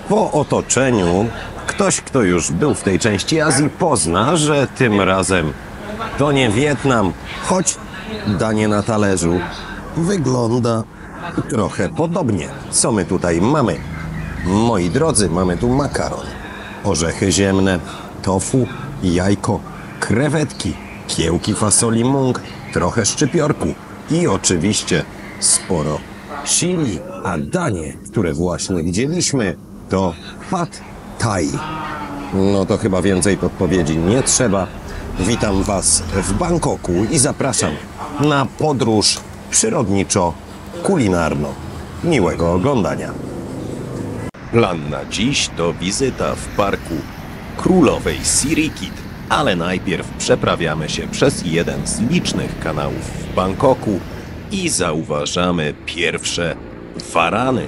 Po otoczeniu ktoś, kto już był w tej części Azji, pozna, że tym razem to nie Wietnam, choć danie na talerzu wygląda trochę podobnie. Co my tutaj mamy? Moi drodzy, mamy tu makaron, orzechy ziemne, tofu, jajko, krewetki, kiełki fasoli mung, trochę szczypiorku i oczywiście sporo chili. A danie, które właśnie widzieliśmy, to pad thai. No to chyba więcej podpowiedzi nie trzeba. Witam Was w Bangkoku i zapraszam na podróż przyrodniczo-kulinarną. Miłego oglądania. Plan na dziś to wizyta w parku Królowej Sirikit, ale najpierw przeprawiamy się przez jeden z licznych kanałów w Bangkoku i zauważamy pierwsze warany.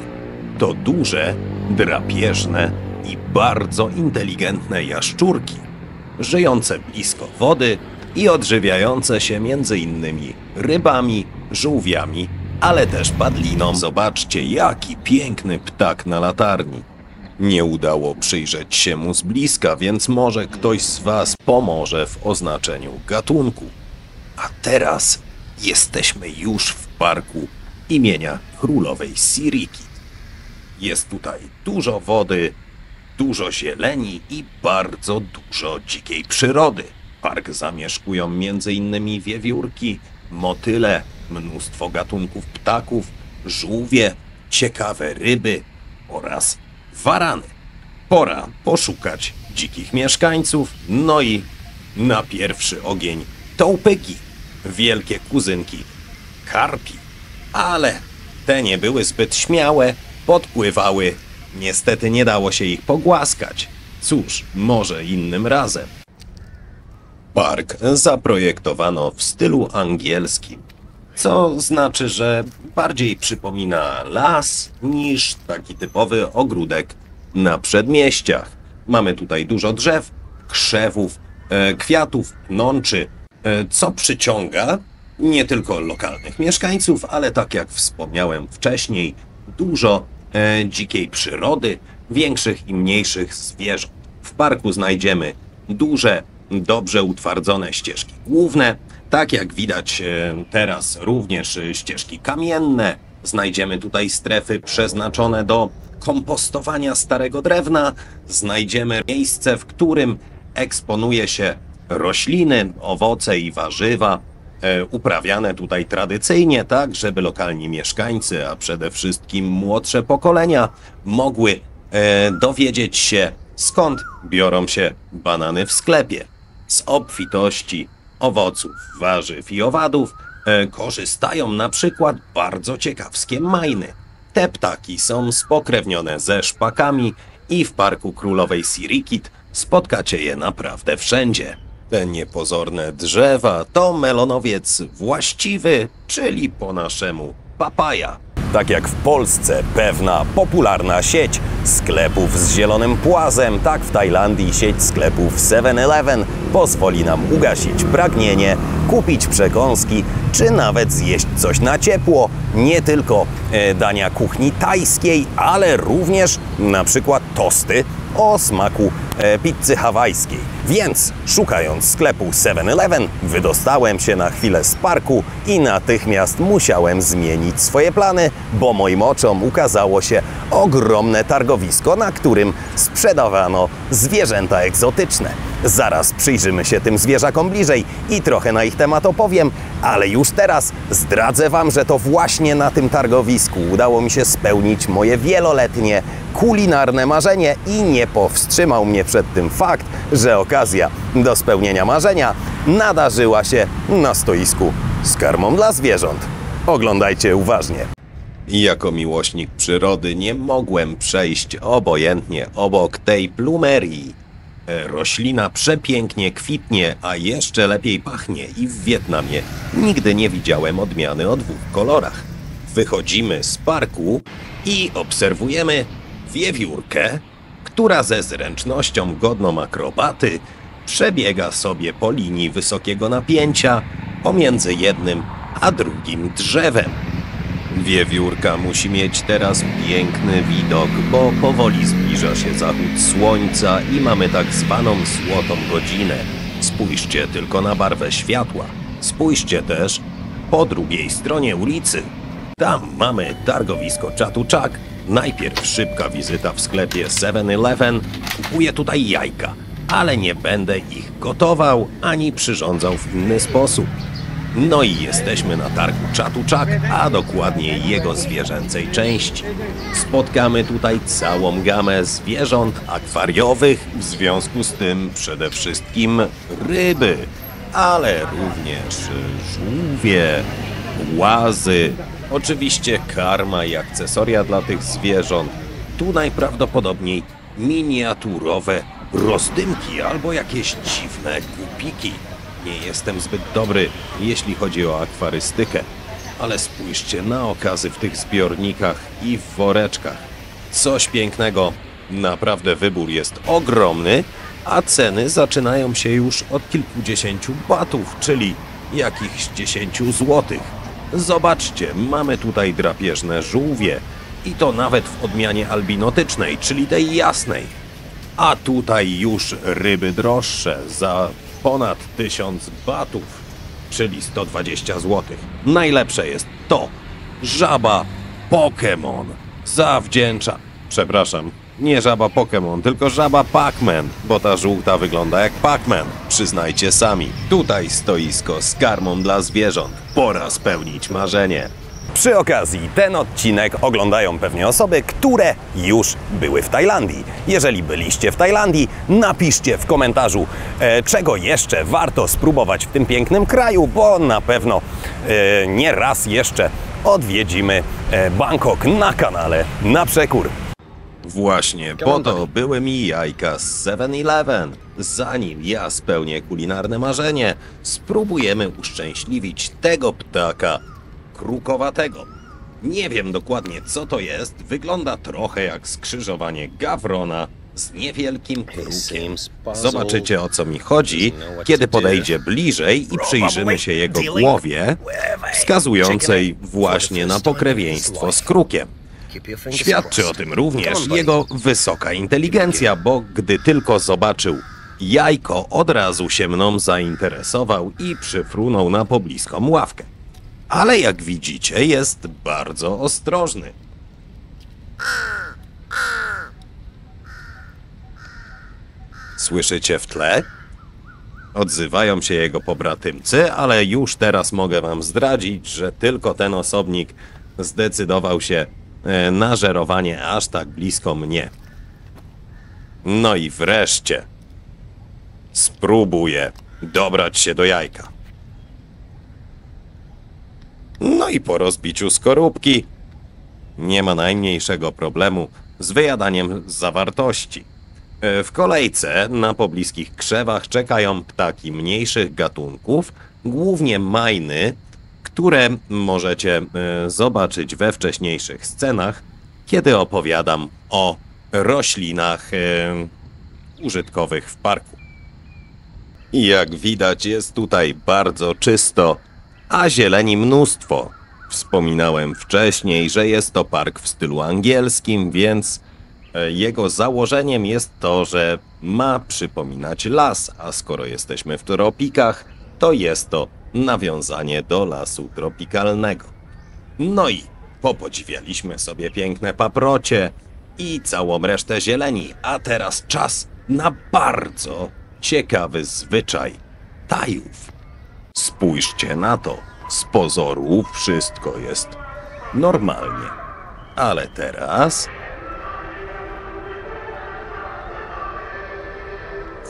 To duże, drapieżne i bardzo inteligentne jaszczurki, żyjące blisko wody i odżywiające się m.in. rybami, żółwiami, ale też padliną. Zobaczcie, jaki piękny ptak na latarni. Nie udało przyjrzeć się mu z bliska, więc może ktoś z Was pomoże w oznaczeniu gatunku. A teraz jesteśmy już w parku imienia Królowej Sirikit. Jest tutaj dużo wody, dużo zieleni i bardzo dużo dzikiej przyrody. Park zamieszkują m.in. wiewiórki, motyle, mnóstwo gatunków ptaków, żółwie, ciekawe ryby oraz warany. Pora poszukać dzikich mieszkańców, no i na pierwszy ogień tołpyki, wielkie kuzynki karpi, ale te nie były zbyt śmiałe, podpływały. Niestety nie dało się ich pogłaskać. Cóż, może innym razem. Park zaprojektowano w stylu angielskim, co znaczy, że bardziej przypomina las niż taki typowy ogródek na przedmieściach. Mamy tutaj dużo drzew, krzewów, kwiatów, pnączy, co przyciąga nie tylko lokalnych mieszkańców, ale tak jak wspomniałem wcześniej, dużo dzikiej przyrody, większych i mniejszych zwierząt. W parku znajdziemy duże, dobrze utwardzone ścieżki główne, tak jak widać teraz również ścieżki kamienne. Znajdziemy tutaj strefy przeznaczone do kompostowania starego drewna. Znajdziemy miejsce, w którym eksponuje się rośliny, owoce i warzywa, uprawiane tutaj tradycyjnie, tak żeby lokalni mieszkańcy, a przede wszystkim młodsze pokolenia mogły dowiedzieć się, skąd biorą się banany w sklepie. Z obfitości owoców, warzyw i owadów korzystają na przykład bardzo ciekawskie majny. Te ptaki są spokrewnione ze szpakami i w parku Królowej Sirikit spotkacie je naprawdę wszędzie. Te niepozorne drzewa to melonowiec właściwy, czyli po naszemu papaja. Tak jak w Polsce pewna popularna sieć sklepów z zielonym płazem, tak w Tajlandii sieć sklepów 7-Eleven pozwoli nam ugasić pragnienie, kupić przekąski, czy nawet zjeść coś na ciepło. Nie tylko dania kuchni tajskiej, ale również na przykład tosty o smaku pizzy hawajskiej. Więc szukając sklepu 7-Eleven wydostałem się na chwilę z parku i natychmiast musiałem zmienić swoje plany, bo moim oczom ukazało się ogromne targowisko, na którym sprzedawano zwierzęta egzotyczne. Zaraz przyjrzymy się tym zwierzakom bliżej i trochę na ich temat opowiem, ale już teraz zdradzę Wam, że to właśnie na tym targowisku udało mi się spełnić moje wieloletnie kulinarne marzenie i nie powstrzymał mnie przed tym fakt, że okazja do spełnienia marzenia nadarzyła się na stoisku z karmą dla zwierząt. Oglądajcie uważnie. Jako miłośnik przyrody nie mogłem przejść obojętnie obok tej plumerii. Roślina przepięknie kwitnie, a jeszcze lepiej pachnie i w Wietnamie nigdy nie widziałem odmiany o dwóch kolorach. Wychodzimy z parku i obserwujemy wiewiórkę, która ze zręcznością godną akrobaty przebiega sobie po linii wysokiego napięcia pomiędzy jednym a drugim drzewem. Wiewiórka musi mieć teraz piękny widok, bo powoli zbliża Zbliża się zachód słońca i mamy tak zwaną złotą godzinę. Spójrzcie tylko na barwę światła. Spójrzcie też po drugiej stronie ulicy. Tam mamy targowisko Chatuchak. Najpierw szybka wizyta w sklepie 7-Eleven. Kupuję tutaj jajka, ale nie będę ich gotował ani przyrządzał w inny sposób. No i jesteśmy na targu Chatuchak, a dokładnie jego zwierzęcej części. Spotkamy tutaj całą gamę zwierząt akwariowych, w związku z tym przede wszystkim ryby, ale również żółwie, łazy, oczywiście karma i akcesoria dla tych zwierząt. Tu najprawdopodobniej miniaturowe rozdymki albo jakieś dziwne głupiki. Nie jestem zbyt dobry, jeśli chodzi o akwarystykę, ale spójrzcie na okazy w tych zbiornikach i w woreczkach. Coś pięknego, naprawdę wybór jest ogromny, a ceny zaczynają się już od kilkudziesięciu batów, czyli jakichś 10 złotych. Zobaczcie, mamy tutaj drapieżne żółwie i to nawet w odmianie albinotycznej, czyli tej jasnej. A tutaj już ryby droższe za ponad 1000 batów, czyli 120 zł. Najlepsze jest to, żaba Pokémon zawdzięcza... Przepraszam, nie żaba Pokémon, tylko żaba Pac-Man, bo ta żółta wygląda jak Pac-Man. Przyznajcie sami, tutaj stoisko z karmą dla zwierząt. Pora spełnić marzenie. Przy okazji, ten odcinek oglądają pewnie osoby, które już były w Tajlandii. Jeżeli byliście w Tajlandii, napiszcie w komentarzu, czego jeszcze warto spróbować w tym pięknym kraju, bo na pewno nie raz jeszcze odwiedzimy Bangkok na kanale Na Przekór. Właśnie po to były mi jajka z 7-Eleven. Zanim ja spełnię kulinarne marzenie, spróbujemy uszczęśliwić tego ptaka krukowatego. Nie wiem dokładnie co to jest, wygląda trochę jak skrzyżowanie gawrona z niewielkim krukiem. Zobaczycie o co mi chodzi, kiedy podejdzie bliżej i przyjrzymy się jego głowie, wskazującej właśnie na pokrewieństwo z krukiem. Świadczy o tym również jego wysoka inteligencja, bo gdy tylko zobaczył jajko, od razu się mną zainteresował i przyfrunął na pobliską ławkę. Ale jak widzicie, jest bardzo ostrożny. Słyszycie w tle? Odzywają się jego pobratymcy, ale już teraz mogę wam zdradzić, że tylko ten osobnik zdecydował się na żerowanie aż tak blisko mnie. No i wreszcie spróbuję dobrać się do jajka. No i po rozbiciu skorupki nie ma najmniejszego problemu z wyjadaniem zawartości. W kolejce na pobliskich krzewach czekają ptaki mniejszych gatunków, głównie majny, które możecie zobaczyć we wcześniejszych scenach, kiedy opowiadam o roślinach użytkowych w parku. Jak widać, jest tutaj bardzo czysto, a zieleni mnóstwo. Wspominałem wcześniej, że jest to park w stylu angielskim, więc jego założeniem jest to, że ma przypominać las, a skoro jesteśmy w tropikach, to jest to nawiązanie do lasu tropikalnego. No i popodziwialiśmy sobie piękne paprocie i całą resztę zieleni, a teraz czas na bardzo ciekawy zwyczaj Tajów. Spójrzcie na to, z pozoru wszystko jest normalnie, ale teraz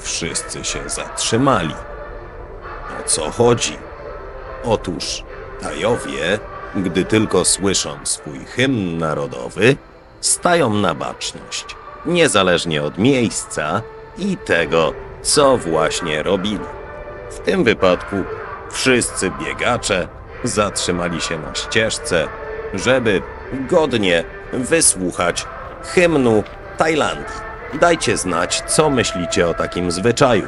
wszyscy się zatrzymali. O co chodzi? Otóż Tajowie, gdy tylko słyszą swój hymn narodowy, stają na baczność, niezależnie od miejsca i tego, co właśnie robili. W tym wypadku wszyscy biegacze zatrzymali się na ścieżce, żeby godnie wysłuchać hymnu Tajlandii. Dajcie znać, co myślicie o takim zwyczaju.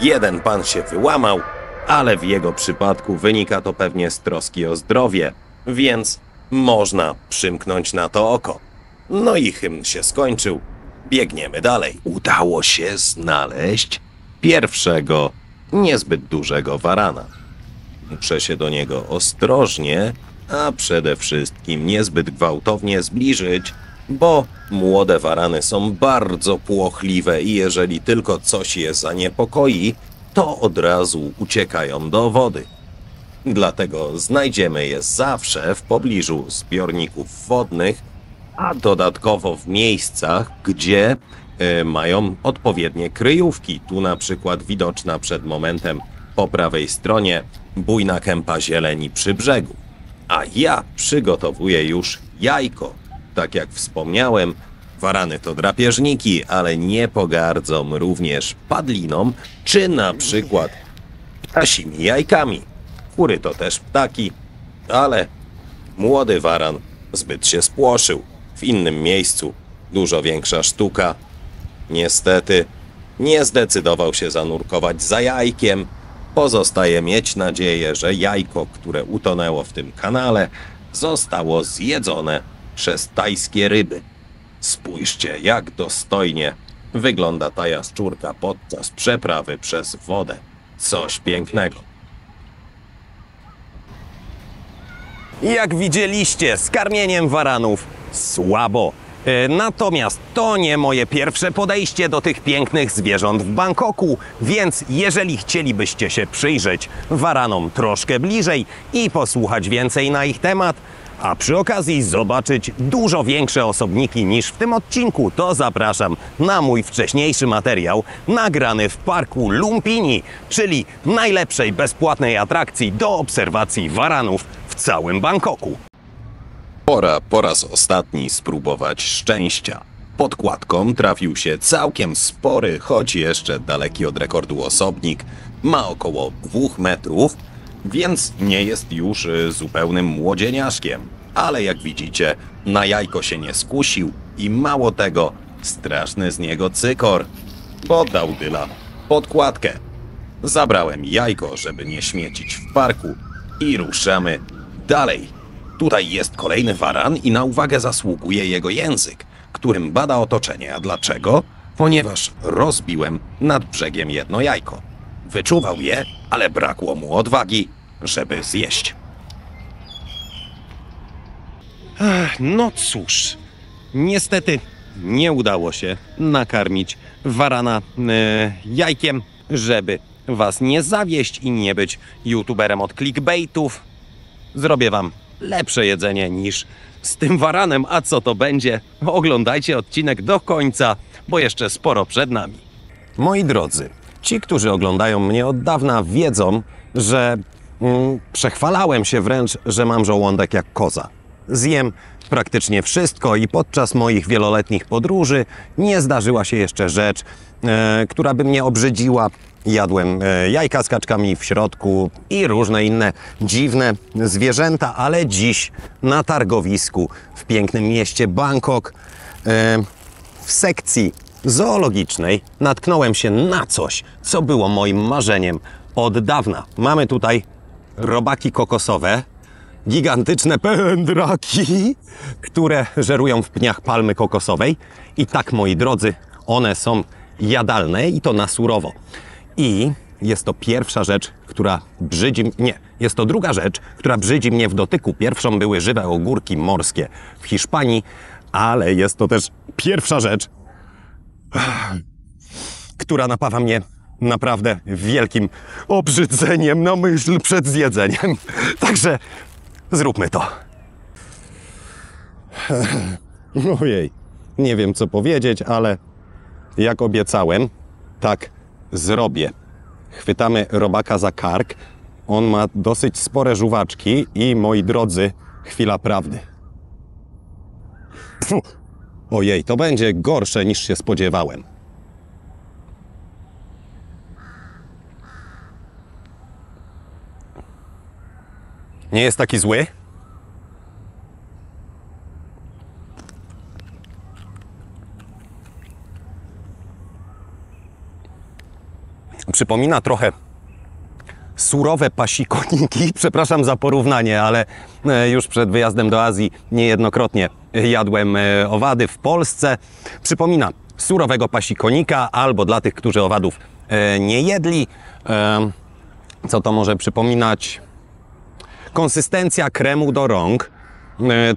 Jeden pan się wyłamał, ale w jego przypadku wynika to pewnie z troski o zdrowie, więc można przymknąć na to oko. No i hymn się skończył Biegniemy dalej. Udało się znaleźć pierwszego, niezbyt dużego warana. Muszę się do niego ostrożnie, a przede wszystkim niezbyt gwałtownie zbliżyć, bo młode warany są bardzo płochliwe i jeżeli tylko coś je zaniepokoi, to od razu uciekają do wody. Dlatego znajdziemy je zawsze w pobliżu zbiorników wodnych, a dodatkowo w miejscach, gdzie mają odpowiednie kryjówki. Tu na przykład widoczna przed momentem po prawej stronie bujna kępa zieleni przy brzegu. A ja przygotowuję już jajko. Tak jak wspomniałem, warany to drapieżniki, ale nie pogardzą również padliną, czy na przykład ptasimi jajkami. Kury to też ptaki, ale młody waran zbyt się spłoszył. W innym miejscu dużo większa sztuka. Niestety nie zdecydował się zanurkować za jajkiem. Pozostaje mieć nadzieję, że jajko, które utonęło w tym kanale, zostało zjedzone przez tajskie ryby. Spójrzcie, jak dostojnie wygląda ta jaszczurka podczas przeprawy przez wodę. Coś pięknego. Jak widzieliście, z karmieniem waranów słabo. Natomiast to nie moje pierwsze podejście do tych pięknych zwierząt w Bangkoku, więc jeżeli chcielibyście się przyjrzeć waranom troszkę bliżej i posłuchać więcej na ich temat, a przy okazji zobaczyć dużo większe osobniki niż w tym odcinku, to zapraszam na mój wcześniejszy materiał nagrany w parku Lumpini, czyli najlepszej bezpłatnej atrakcji do obserwacji waranów w całym Bangkoku. Pora po raz ostatni spróbować szczęścia. Podkładką trafił się całkiem spory, choć jeszcze daleki od rekordu osobnik. Ma około 2 metrów, więc nie jest już zupełnym młodzieniaszkiem. Ale jak widzicie, na jajko się nie skusił i mało tego, straszny z niego cykor. Podał dyla podkładkę. Zabrałem jajko, żeby nie śmiecić w parku i ruszamy dalej. Tutaj jest kolejny waran i na uwagę zasługuje jego język, którym bada otoczenie. A dlaczego? Ponieważ rozbiłem nad brzegiem jedno jajko. Wyczuwał je, ale brakło mu odwagi, żeby zjeść. No cóż, niestety nie udało się nakarmić warana jajkiem, żeby was nie zawieść i nie być youtuberem od clickbaitów. Zrobię wam lepsze jedzenie niż z tym waranem, a co to będzie? Oglądajcie odcinek do końca, bo jeszcze sporo przed nami. Moi drodzy, ci, którzy oglądają mnie od dawna, wiedzą, że przechwalałem się wręcz, że mam żołądek jak koza. Zjem praktycznie wszystko i podczas moich wieloletnich podróży nie zdarzyła się jeszcze rzecz, która by mnie obrzydziła. Jadłem jajka z kaczkami w środku i różne inne dziwne zwierzęta, ale dziś na targowisku w pięknym mieście Bangkok w sekcji zoologicznej natknąłem się na coś, co było moim marzeniem od dawna. Mamy tutaj robaki kokosowe, gigantyczne pędraki, które żerują w pniach palmy kokosowej i tak, moi drodzy, one są jadalne i to na surowo. I jest to pierwsza rzecz, która brzydzi... Nie, jest to druga rzecz, która brzydzi mnie w dotyku. Pierwszą były żywe ogórki morskie w Hiszpanii, ale jest to też pierwsza rzecz, która napawa mnie naprawdę wielkim obrzydzeniem na myśl przed zjedzeniem. Także zróbmy to. Ojej, nie wiem co powiedzieć, ale jak obiecałem, tak zrobię. Chwytamy robaka za kark. On ma dosyć spore żuwaczki i, moi drodzy, chwila prawdy. Pfu. Ojej, to będzie gorsze niż się spodziewałem. Nie jest taki zły? Przypomina trochę surowe pasikoniki. Przepraszam za porównanie, ale już przed wyjazdem do Azji niejednokrotnie jadłem owady w Polsce. Przypomina surowego pasikonika, albo dla tych, którzy owadów nie jedli. Co to może przypominać? Konsystencja kremu do rąk,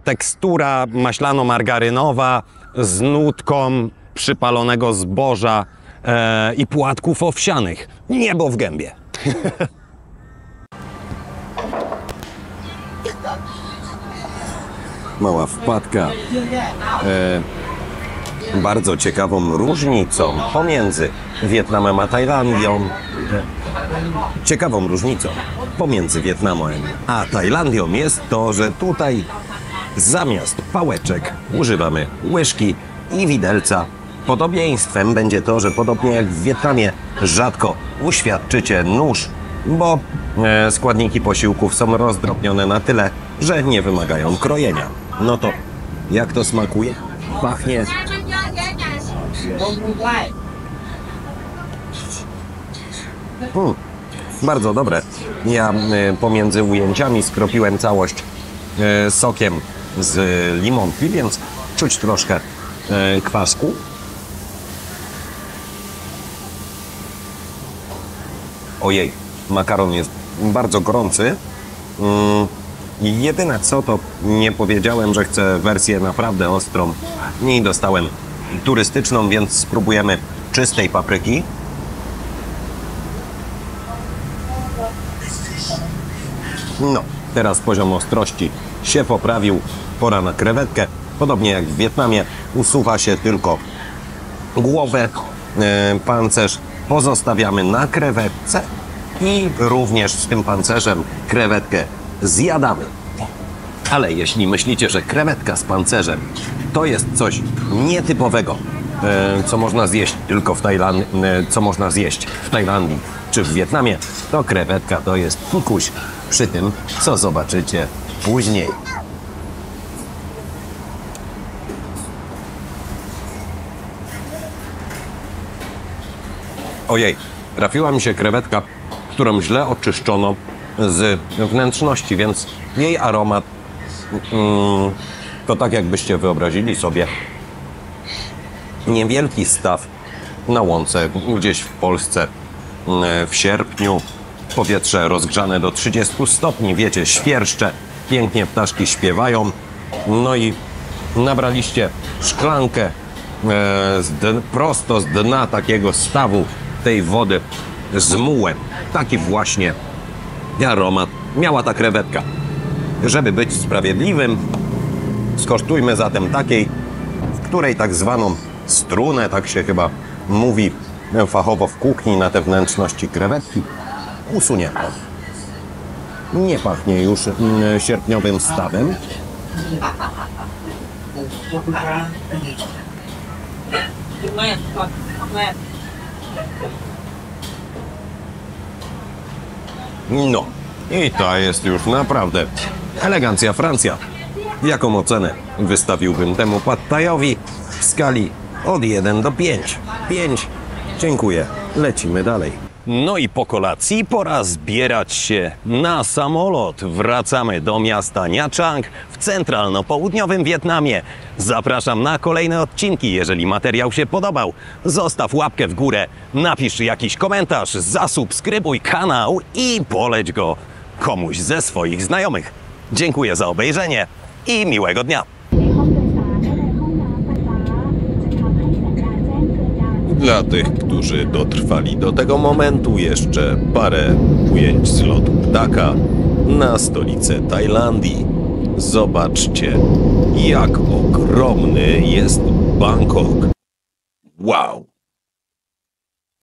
tekstura maślano-margarynowa z nutką przypalonego zboża i płatków owsianych. Niebo w gębie. Mała wpadka. Bardzo ciekawą różnicą pomiędzy Wietnamem a Tajlandią. Ciekawą różnicą pomiędzy Wietnamem a Tajlandią jest to, że tutaj zamiast pałeczek używamy łyżki i widelca. Podobieństwem będzie to, że podobnie jak w Wietnamie rzadko uświadczycie nóż, bo składniki posiłków są rozdrobnione na tyle, że nie wymagają krojenia. No to jak to smakuje? Pachnie. Bardzo dobre. Ja pomiędzy ujęciami skropiłem całość sokiem z limonki, więc czuć troszkę kwasku. Ojej, makaron jest bardzo gorący. Jedyne co, to nie powiedziałem, że chcę wersję naprawdę ostrą. I dostałem turystyczną, więc spróbujemy czystej papryki. No, teraz poziom ostrości się poprawił. Pora na krewetkę. Podobnie jak w Wietnamie, usuwa się tylko głowę, pancerz pozostawiamy na krewetce i również z tym pancerzem krewetkę zjadamy. Ale jeśli myślicie, że krewetka z pancerzem to jest coś nietypowego, co można zjeść tylko w Tajlandii, co można zjeść w Tajlandii czy w Wietnamie, to krewetka to jest pikuś przy tym, co zobaczycie później. Ojej, trafiła mi się krewetka, którą źle oczyszczono z wnętrzności, więc jej aromat to tak jakbyście wyobrazili sobie niewielki staw na łące gdzieś w Polsce w sierpniu. Powietrze rozgrzane do 30 stopni, wiecie, świerszcze, pięknie ptaszki śpiewają. No i nabraliście szklankę prosto z dna takiego stawu tej wody z mułem. Taki właśnie aromat miała ta krewetka. Żeby być sprawiedliwym, skosztujmy zatem takiej, w której tak zwaną strunę, tak się chyba mówi fachowo w kuchni, na te wnętrzności krewetki, usunięto. Nie pachnie już sierpniowym stawem. No, i ta jest już naprawdę elegancja Francja. Jaką ocenę wystawiłbym temu pad thaiowi w skali od 1 do 5? 5. Dziękuję. Lecimy dalej. No i po kolacji pora zbierać się na samolot. Wracamy do miasta Nha Trang w centralno-południowym Wietnamie. Zapraszam na kolejne odcinki. Jeżeli materiał się podobał, zostaw łapkę w górę, napisz jakiś komentarz, zasubskrybuj kanał i poleć go komuś ze swoich znajomych. Dziękuję za obejrzenie i miłego dnia. Dla tych, którzy dotrwali do tego momentu, jeszcze parę ujęć z lotu ptaka na stolicę Tajlandii. Zobaczcie, jak ogromny jest Bangkok. Wow!